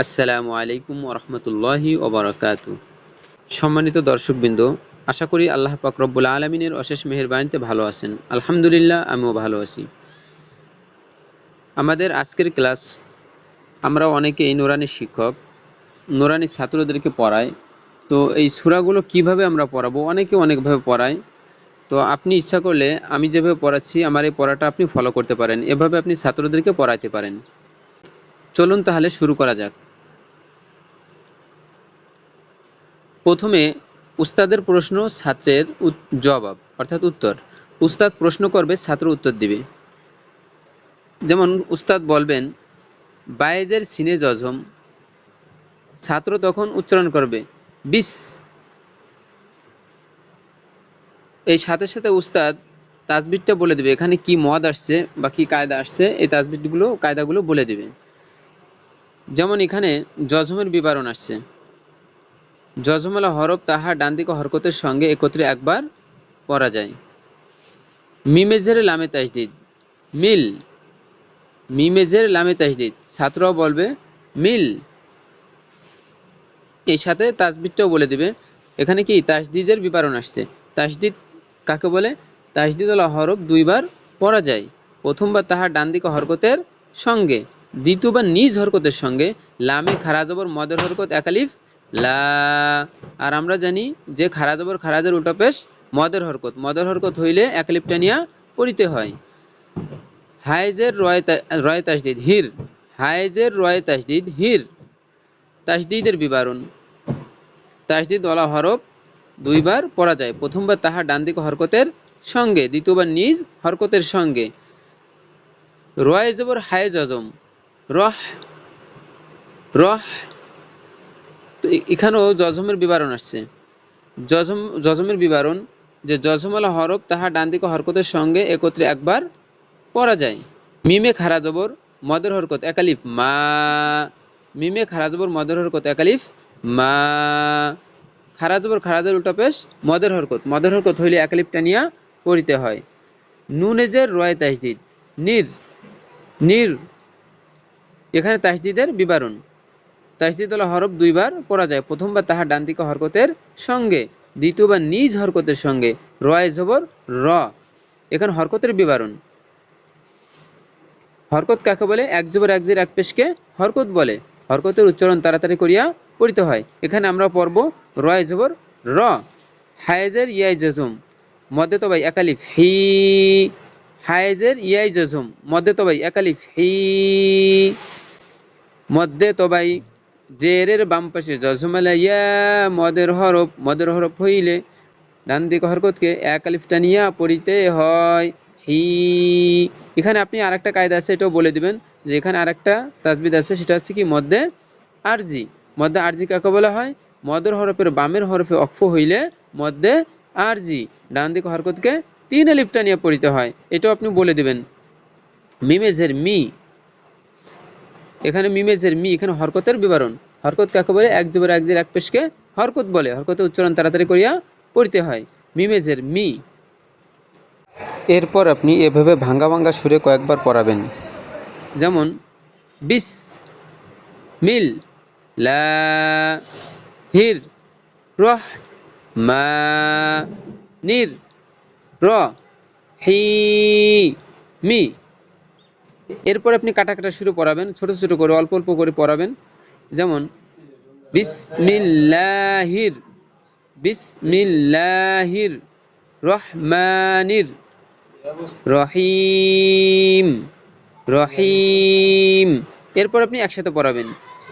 আসসালামু আলাইকুম ওরহমতুল্লাহি ওবরাকাতু। সম্মানিত দর্শকবৃন্দ, আশা করি আল্লাহ পাক রব্বুল আলমিনের অশেষ মেহেরবানিতে ভালো আছেন। আলহামদুলিল্লাহ, আমিও ভালো আছি। আমাদের আজকের ক্লাস, আমরা অনেকে এই নুরানি শিক্ষক, নুরানি ছাত্রদেরকে পড়াই। তো এই সূরাগুলো কিভাবে আমরা পড়াবো, অনেকে অনেকভাবে পড়ায়। তো আপনি ইচ্ছা করলে আমি যেভাবে পড়াচ্ছি আমার এই পড়াটা আপনি ফলো করতে পারেন, এভাবে আপনি ছাত্রদেরকে পড়াইতে পারেন। চলুন তাহলে শুরু করা যাক। প্রথমে উস্তাদের প্রশ্ন, ছাত্রের জবাব অর্থাৎ উত্তর। উস্তাদ প্রশ্ন করবে, ছাত্র উত্তর দিবে। যেমন উস্তাদ বলবেন বায়েজের সিনে জজম, ছাত্র তখন উচ্চারণ করবে বিস। এই সাথে সাথে উস্তাদ তাজবিদটা বলে দিবে, এখানে কি মদ আসছে বা কি কায়দা আসছে, এই তাজবিদগুলো কায়দাগুলো বলে দিবে। যেমন এখানে জজমের বিবরণ আসছে, জজমালা হরফ তাহার ডান দিকে হরকতের সঙ্গে একত্রে একবার পড়া যায়। মিমেজের লামে তাজদিদ মিল, মিমেজের লামে তাজদিদ, ছাত্ররাও বলবে মিল। এই সাথে তাজদিদটাও বলে দিবে। এখানে কি তাজদিদের বিবরণ আসছে। তাজদিদ কাকে বলে? তাজদিদ হলো হরফ দুইবার পড়া যায়, প্রথমবার তাহার ডান দিকে হরকতের সঙ্গে, দ্বিতীয়বার নিজ হরকতের সঙ্গে। লামে খারা জবর মদের হরকত একালিফ লা। আর আমরা জানি যে খারা জবর খারাজের উল্টা পেশ মদের হরকত, মদের হরকত হইলে একালিফটা নিয়া পড়িতে হয়। হাইজের রয় তাজদিদ হির, হাইজের রয় তাজদিদ হির, তাজদিদের বিবরণ। তাজদিদ ওয়ালা হরফ দুইবার পড়া যায়, প্রথমবার তাহার ডান দিকে হরকতের সঙ্গে, দ্বিতীয়বার নিজ হরকতের সঙ্গে। রয় জবর হায় জজম রহ, রহ। তো এখানেও জজমের বিবরণ আসছে। জজমের বিবরণ যে জজমওয়ালা হরফ তাহার ডান দিকে হরকতের সঙ্গে একত্রে একবার পড়া যায়। মিমে খারা জবর মদের হরকত একালিফ মা, মিমে খারা জবর মদের হরকত একালিফ মা। খারা জবর খারাজের উল্টা পেশ মদের হরকত, মদের হরকত হইলে একালিফটা নিয়া পড়িতে হয়। নুনেজের রয় তাজদিদ নির, নির। এখানে তাজদিদের বিবরণ। তাজদিদ হলো হরফ দুইবার পড়া যায়, প্রথমবার তাহার ডান দিকে হরকতের সঙ্গে, দ্বিতীয়বার নিজ হরকতের সঙ্গে। রয় জবর র, এখানে হরকতের বিবরণ। হরকত কাকে বলে? এক জবর এক জের এক পেশকে হরকত বলে। হরকতের উচ্চারণ তাড়াতাড়ি করিয়া পড়িতে হয়। এখানে আমরা পড়ব রয় জবর র। হায়েজের ইয়াই জজম মধ্যে তবাই একালিফ হি, হায়েজের ইয়াই জজম মধ্যে তবাই একালিফ হি, মধ্যে তবাই জেরের বাম পাশে জজমালা ইয়া মদের হরফ, মদের হরফ হইলে ডান দিকে হরকতকে এক আলিফটা নিয়া পড়িতে হয় হি। এখানে আপনি আরেকটা কায়দা আছে, এটাও বলে দিবেন যে এখানে আরেকটা তাজবিদ আছে, সেটা হচ্ছে কি মধ্যে আরজি। মধ্যে আরজি কাকে বলা হয়? মদের হরফের বামের হরফে অক্ফ হইলে মধ্যে আরজি, ডান দিকে হরকতকে তিন আলিফটা নিয়ে পড়িতে হয়, এটাও আপনি বলে দিবেন। মিমেজের মি, এখানে মিমেজের মি, এখানে হরকতের বিবরণ। হরকত কাকে বলে? এক জবর এক জের এক পেশকে হরকত বলে, হরকতের উচ্চারণ তাড়াতাড়ি করিয়া পড়িতে হয়। মিমেজের মি। এরপর আপনি এভাবে ভাঙ্গা ভাঙ্গা সুরে কয়েকবার পড়াবেন। যেমন বিস মিল লা হির রহ মা নির র হি মি। এরপর আপনি কাটা কাটা সুরে পড়াবেন, ছোট ছোট করে অল্প অল্প করে পড়াবেন। যেমন বিসমিল্লাহির, বিসমিল্লাহির রহমানির রহিম, রহিম। এরপর আপনি একসাথে পড়াবেন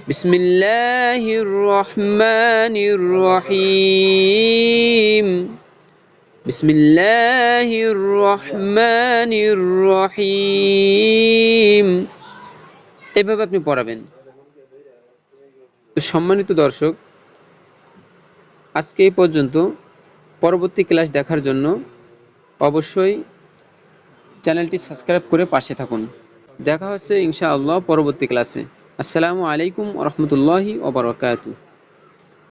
বিসমিল্লাহির রহমানির রহিম, বিসমিল্লাহির রহমানির রহিম। এভাবে আপনি পড়াবেন। তো সম্মানিত দর্শক, আজকে এই পর্যন্ত। পরবর্তী ক্লাস দেখার জন্য অবশ্যই চ্যানেলটি সাবস্ক্রাইব করে পাশে থাকুন। দেখা হচ্ছে ইনশাআল্লাহ পরবর্তী ক্লাসে। আসসালামু আলাইকুম ওয়া রাহমাতুল্লাহি ওয়া বারাকাতুহু।